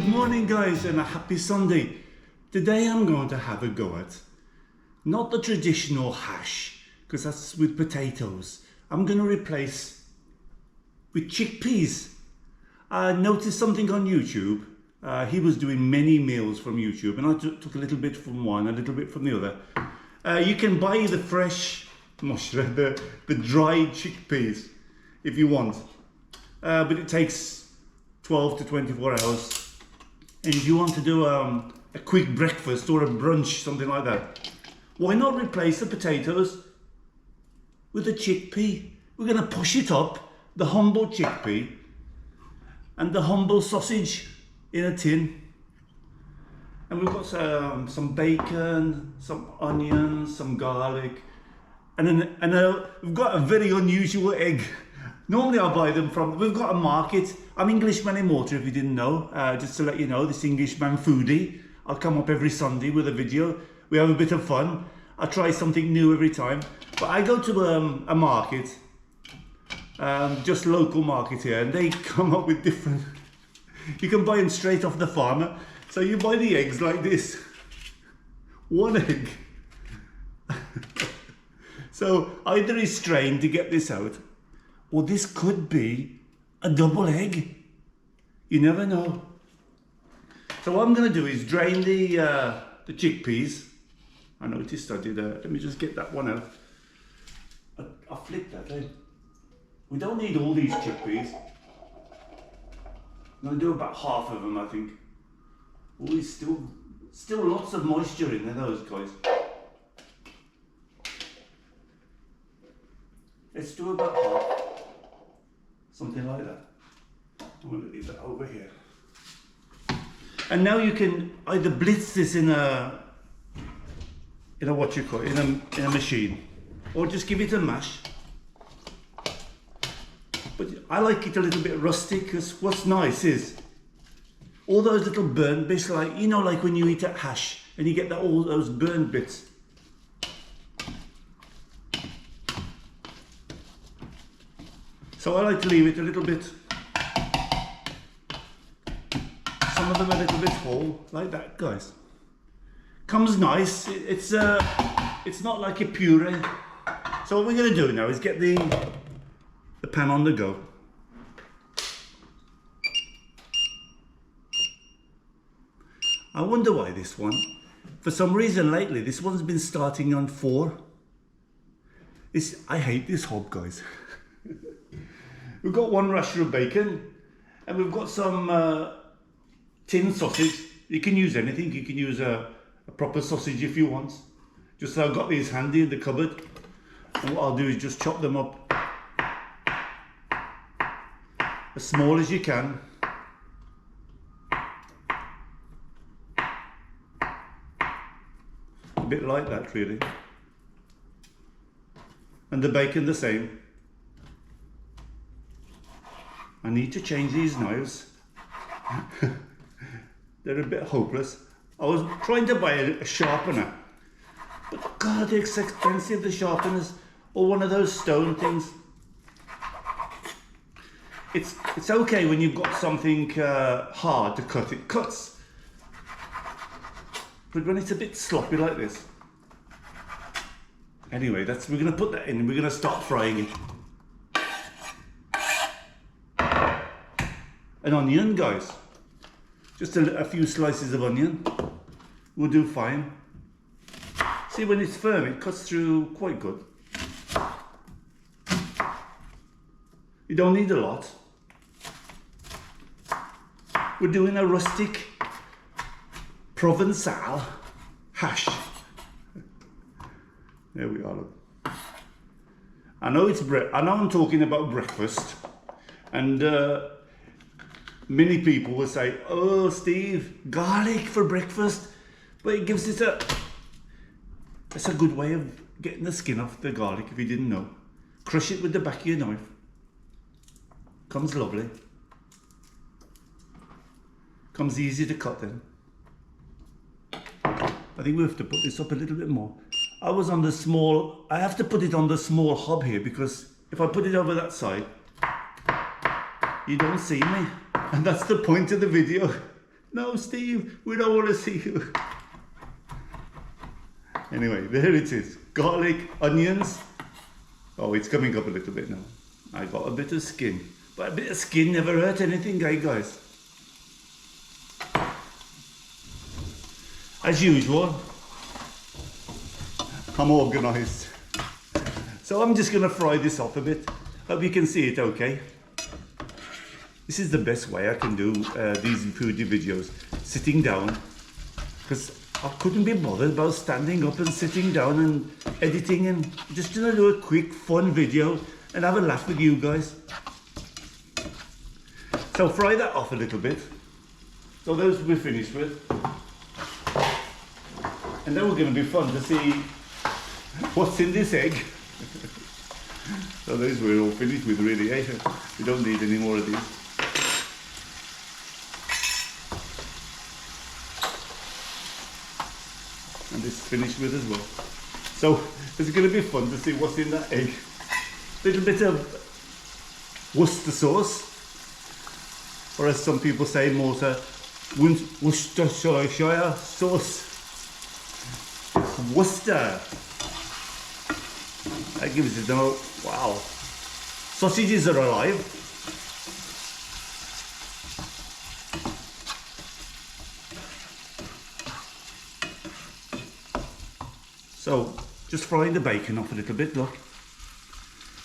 morning guys and a happy Sunday. Today I'm going to have a go at not the traditional hash, because that's with potatoes. I'm going to replace with chickpeas. I noticed something on YouTube. He was doing many meals from YouTube and I took a little bit from one, a little bit from the other. You can buy the fresh, the dried chickpeas if you want, but it takes 12 to 24 hours. And if you want to do a quick breakfast or a brunch, something like that, why not replace the potatoes with a chickpea? We're going to push it up, the humble chickpea and the humble sausage in a tin. And we've got some bacon, some onions, some garlic, and we've got a very unusual egg. Normally I buy them from, we've got a market. I'm Englishman in Malta, if you didn't know. Just to let you know, this Englishman foodie. I'll come up every Sunday with a video. We have a bit of fun. I try something new every time. But I go to a market, just local market here, and they come up with different, you can buy them straight off the farmer. So you buy the eggs like this, one egg. So either he's strained to get this out, or this could be a double egg. You never know. So what I'm going to do is drain the chickpeas. I noticed I did. Let me just get that one out. I flipped that. We don't need all these chickpeas. I'm going to do about half of them, I think. Oh, there's still lots of moisture in there, those guys. Let's do about half. Something like that. I'm going to leave that over here. And now you can either blitz this in a what you call it, in a machine, or just give it a mash. But I like it a little bit rustic, because what's nice is all those little burnt bits, like, you know, like when you eat a hash and you get all those burnt bits. So I like to leave it a little bit, some of them a little bit whole, like that, guys. Comes nice. It's not like a puree. So what we're going to do now is get the pan on the go. I wonder why this one, for some reason lately, this one's been starting on 4. I hate this hob, guys. We've got one rasher of bacon, and we've got some tin sausage. You can use anything. You can use a proper sausage if you want. Just so I've got these handy in the cupboard. And what I'll do is just chop them up as small as you can. A bit like that, really. And the bacon the same. I need to change these knives. They're a bit hopeless. I was trying to buy a sharpener, but God, they're expensive, the sharpeners, or one of those stone things. It's okay when you've got something hard to cut, it cuts. But when it's a bit sloppy like this. Anyway, we're gonna put that in and we're gonna start frying it. An onion, guys. Just a few slices of onion will do fine. See, when it's firm, it cuts through quite good. You don't need a lot. We're doing a rustic Provençal hash. There we are. Look. I know I'm talking about breakfast, and many people will say, "Oh, Steve, garlic for breakfast," but it gives it that's a good way of getting the skin off the garlic, if you didn't know. Crush it with the back of your knife. Comes lovely. Comes easy to cut then. I think we have to put this up a little bit more. I have to put it on the small hob here, because if I put it over that side, you don't see me. And that's the point of the video. No, Steve, we don't want to see you. Anyway, there it is. Garlic, onions. Oh, it's coming up a little bit now. I got a bit of skin. But a bit of skin never hurt anything, eh, guys? As usual, I'm organised. So I'm just going to fry this off a bit. Hope you can see it okay. This is the best way I can do these foodie videos. Sitting down. Because I couldn't be bothered about standing up and sitting down and editing, and just gonna do a quick fun video and have a laugh with you guys. So fry that off a little bit. So those we're finished with. And then we're gonna be fun to see what's in this egg. So those we're all finished with really, eh? We don't need any more of these. And this is finished with as well. So it's going to be fun to see what's in that egg. A little bit of Worcester sauce, or as some people say, Worcestershire sauce. Worcester. That gives it no. Wow. Sausages are alive. So, just frying the bacon off a little bit, look.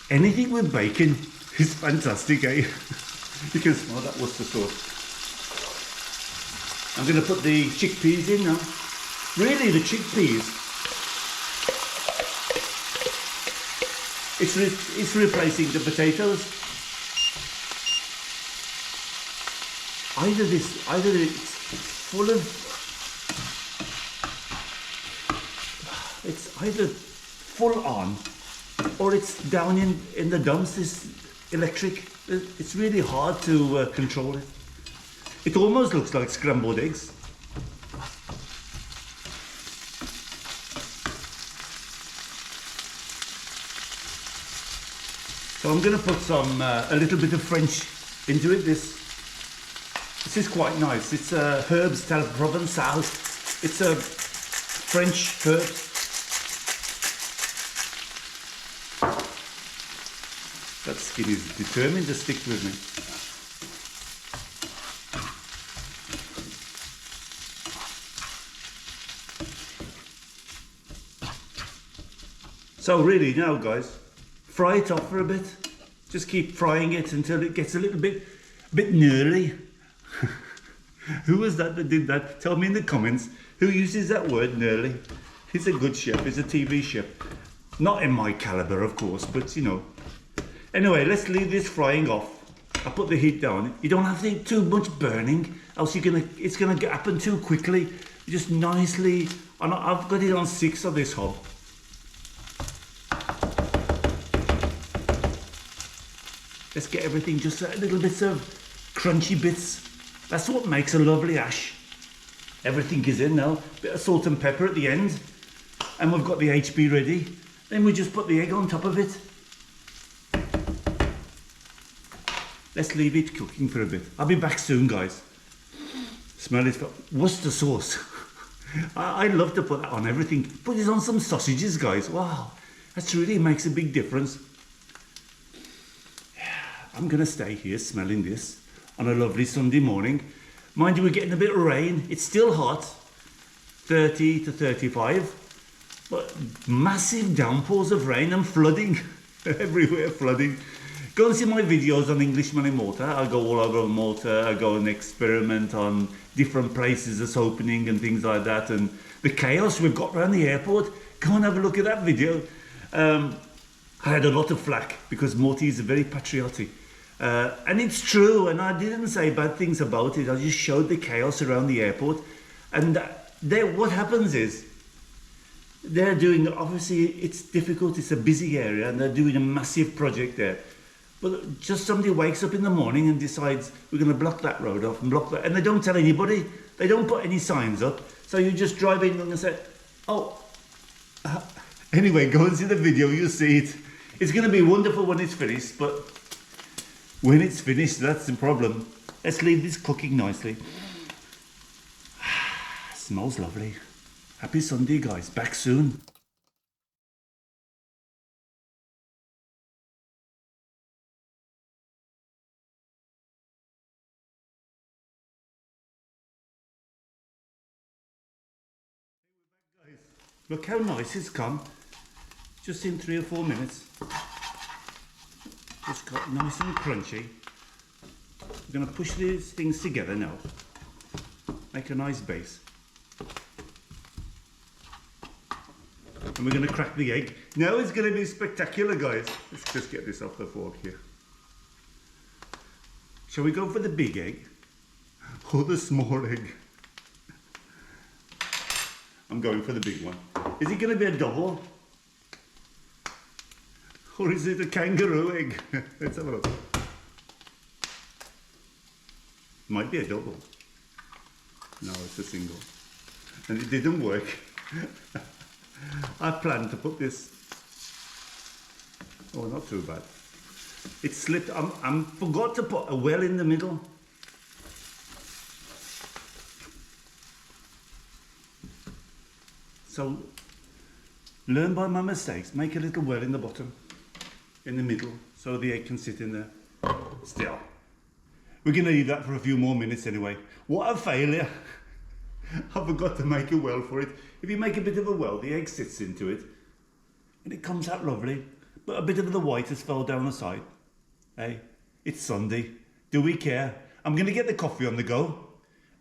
Anything with bacon is fantastic, eh? You can smell that Worcester sauce. I'm going to put the chickpeas in now. Really, the chickpeas, it's replacing the potatoes. Either it's full of, it's either full on or it's down in the dumps, this electric. It's really hard to control it. It almost looks like scrambled eggs. So I'm going to put some a little bit of French into it. This is quite nice. It's herbs tel provençal. It's a French herbs. That skin is determined to stick with me. So really now, guys, fry it off for a bit. Just keep frying it until it gets a little bit gnarly. Who was that did that? Tell me in the comments who uses that word, gnarly. He's a good chef. He's a TV chef. Not in my caliber, of course, but you know. Anyway, let's leave this frying off. I put the heat down. You don't have to do too much burning, else it's gonna happen too quickly. Just nicely. I've got it on 6 of this hob. Let's get everything just a little bit of crunchy bits. That's what makes a lovely hash. Everything is in now. Bit of salt and pepper at the end, and we've got the HB ready. Then we just put the egg on top of it. Let's leave it cooking for a bit. I'll be back soon, guys. Smell it. Worcester sauce. I love to put that on everything. Put it on some sausages, guys. Wow, that really makes a big difference. I'm going to stay here smelling this on a lovely Sunday morning. Mind you, we're getting a bit of rain. It's still hot, 30 to 35, but massive downpours of rain and flooding everywhere, flooding. Go and see my videos on Englishman in Malta. I go all over Malta. I go and experiment on different places that's opening and things like that. And the chaos we've got around the airport. Go and have a look at that video. I had a lot of flack because Maltese are very patriotic. And it's true, and I didn't say bad things about it. I just showed the chaos around the airport. And what happens is, they're doing, obviously it's difficult, it's a busy area, and they're doing a massive project there. But just somebody wakes up in the morning and decides, we're going to block that road off and block that. And they don't tell anybody, they don't put any signs up. So you just drive in and say, oh. Anyway, go and see the video, you'll see it. It's going to be wonderful when it's finished, but when it's finished, that's the problem. Let's leave this cooking nicely. Smells lovely. Happy Sunday, guys. Back soon. Guys, look how nice it's come. Just in 3 or 4 minutes. Just got nice and crunchy. We're going to push these things together now. Make a nice base. And we're going to crack the egg. Now it's going to be spectacular, guys. Let's just get this off the fork here. Shall we go for the big egg or the small egg? I'm going for the big one. Is it going to be a double? Or is it a kangaroo egg? Let's have a look. Might be a double. No, it's a single. And it didn't work. I planned to put this. Oh, not too bad. It slipped. I forgot to put a well in the middle. So, learn by my mistakes. Make a little well in the bottom, in the middle, so the egg can sit in there. Still. We're going to leave that for a few more minutes anyway. What a failure. I forgot to make a well for it. If you make a bit of a well, the egg sits into it and it comes out lovely. But a bit of the white has fell down the side. Hey, it's Sunday. Do we care? I'm going to get the coffee on the go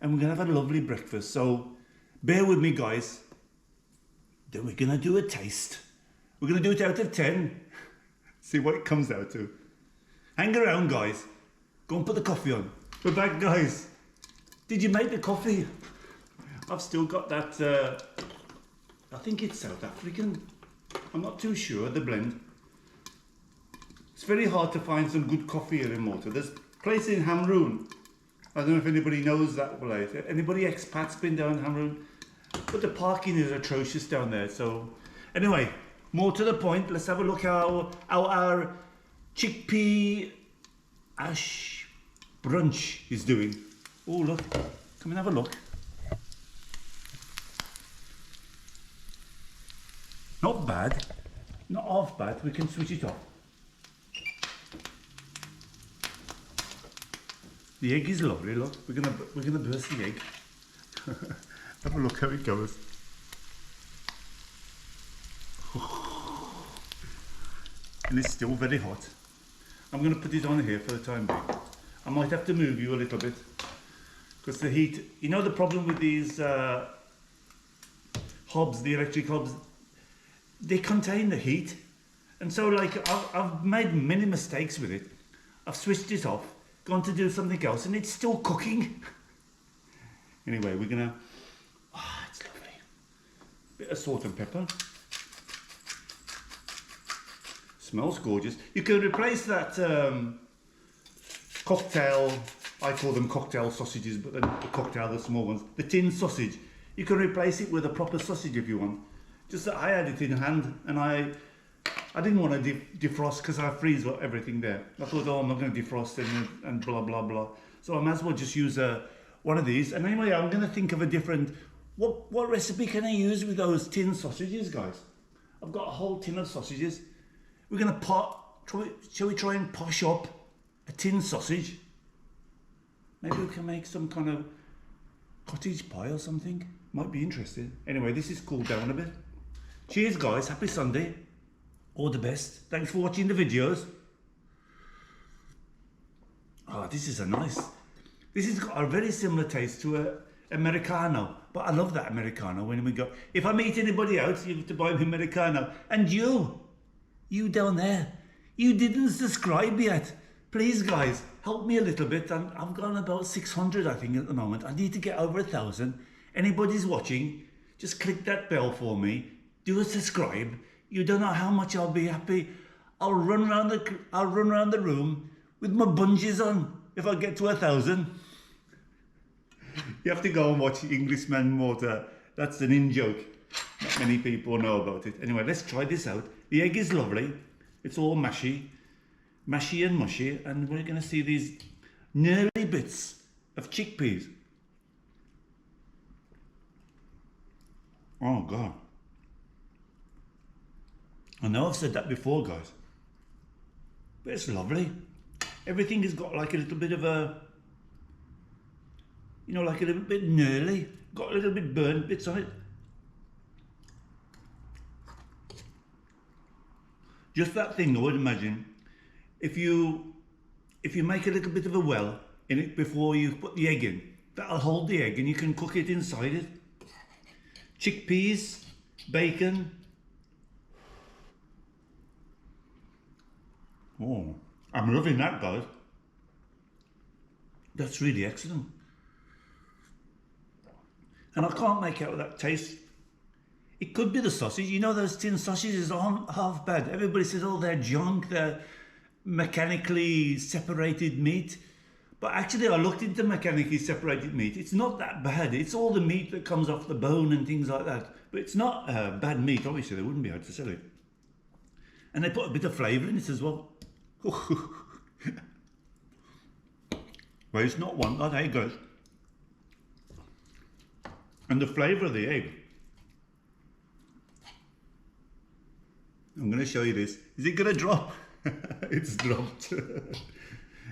and we're going to have a lovely breakfast. So bear with me, guys. Then we're going to do a taste. We're going to do it out of 10. See what it comes out to. Hang around, guys. Go and put the coffee on. We're back, guys. Did you make the coffee? I've still got that, I think it's South African. I'm not too sure, the blend. It's very hard to find some good coffee here in Malta. There's a place in Hamroon. I don't know if anybody knows that place. Anybody expats been down Hamroon? But the parking is atrocious down there. So anyway, more to the point, let's have a look how our chickpea ash brunch is doing. Oh, look, come and have a look. Not bad, not half bad. We can switch it off. The egg is lovely. Look, we're gonna burst the egg. Have a look how it goes. And it's still very hot. I'm going to put it on here for the time being. I might have to move you a little bit because the heat, you know the problem with these hobs, the electric hobs, they contain the heat. And so like I've made many mistakes with it. I've switched it off, gone to do something else and it's still cooking. Anyway, we're going to, it's lovely. Bit of salt and pepper. Smells gorgeous. You can replace that cocktail, I call them cocktail sausages, but then the cocktail, the small ones, the tin sausage. You can replace it with a proper sausage if you want. Just that I had it in hand and I didn't want to defrost because I freeze everything there. I thought, oh, I'm not going to defrost and blah, blah, blah. So I might as well just use one of these. And anyway, I'm going to think of a different, what recipe can I use with those tin sausages, guys? I've got a whole tin of sausages. We're going to shall we try and posh up a tin sausage? Maybe we can make some kind of cottage pie or something. Might be interesting. Anyway, this is cooled down a bit. Cheers, guys. Happy Sunday. All the best. Thanks for watching the videos. Oh, this is this has got a very similar taste to a Americano. But I love that Americano when we go. If I meet anybody else, you have to buy me Americano. And you down there, you didn't subscribe yet. Please, guys, help me a little bit. I've got about 600, I think, at the moment. I need to get over 1,000. Anybody's watching, just click that bell for me. Do a subscribe. You don't know how much I'll be happy. I'll run around the room with my bungees on if I get to 1,000. You have to go and watch Englishman Malta. That's an in-joke. Not many people know about it. Anyway, let's try this out. The egg is lovely. It's all mashy and mushy. And we're going to see these gnarly bits of chickpeas. Oh God. I know I've said that before, guys, but it's lovely. Everything has got like a little bit of a, you know, like a little bit gnarly, got a little bit burnt bits on it. Just that thing, I would imagine, if you make a little bit of a well in it before you put the egg in, that'll hold the egg and you can cook it inside it. Chickpeas, bacon. Oh, I'm loving that, guys. That's really excellent. And I can't make out that taste. It could be the sausage. You know, those tin sausages aren't half bad. Everybody says, oh, they're junk, they're mechanically separated meat. But actually, I looked into mechanically separated meat. It's not that bad. It's all the meat that comes off the bone and things like that. But it's not bad meat. Obviously, they wouldn't be able to sell it. And they put a bit of flavour in it as well. Well, it's not one, that egg, guys. And the flavour of the egg. I'm going to show you this. Is it going to drop? It's dropped.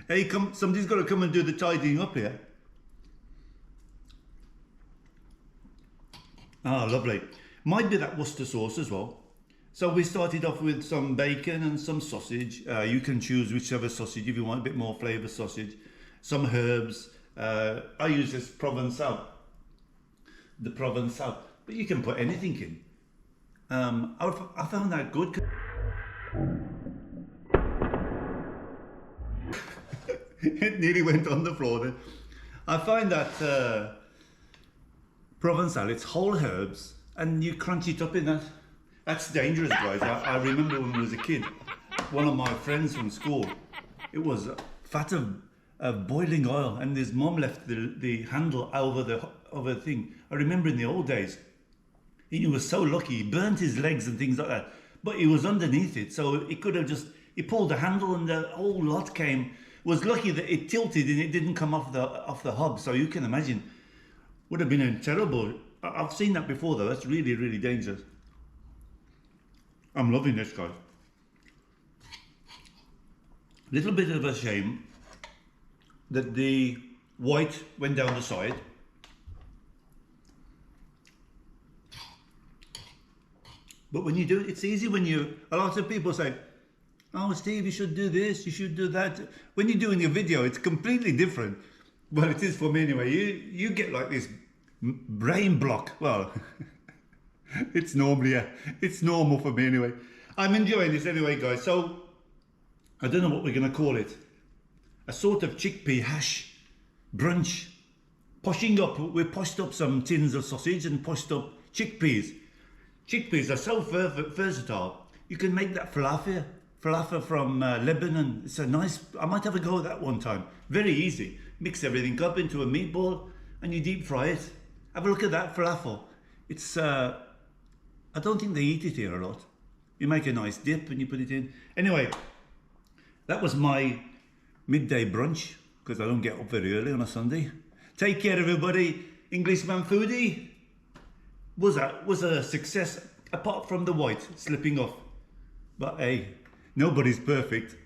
Hey, come! Somebody's got to come and do the tidying up here. Ah, lovely. Might be that Worcester sauce as well. So we started off with some bacon and some sausage. You can choose whichever sausage if you want a bit more flavour sausage. Some herbs. I use this Provençal. The Provençal. But you can put anything in. I found that good. It nearly went on the floor then. I find that Provençal, it's whole herbs and you crunch it up in that. That's dangerous, guys. I remember when I was a kid, one of my friends from school, it was fat of boiling oil and his mum left the handle over the thing. I remember in the old days, he was so lucky, he burnt his legs and things like that, but he was underneath it, so he could have he pulled the handle and the whole lot came. Was lucky that it tilted and it didn't come off the hob, so you can imagine, would have been a terrible. I've seen that before though, that's really, really dangerous. I'm loving this, guys. Little bit of a shame that the white went down the side. But when you do it, it's easy when a lot of people say, oh, Steve, you should do this, you should do that. When you're doing a video, it's completely different. Well, it is for me anyway. You get like this brain block. Well, it's normal for me anyway. I'm enjoying this anyway, guys. So, I don't know what we're going to call it. A sort of chickpea hash brunch. We poshed up some tins of sausage and poshed up chickpeas. Chickpeas are so versatile. You can make that falafel from Lebanon. It's a nice, I might have a go at that one time. Very easy. Mix everything up into a meatball and you deep fry it. Have a look at that falafel. It's, I don't think they eat it here a lot. You make a nice dip and you put it in. Anyway, that was my midday brunch because I don't get up very early on a Sunday. Take care, everybody. Englishman foodie was a success apart from the white slipping off. But hey, nobody's perfect.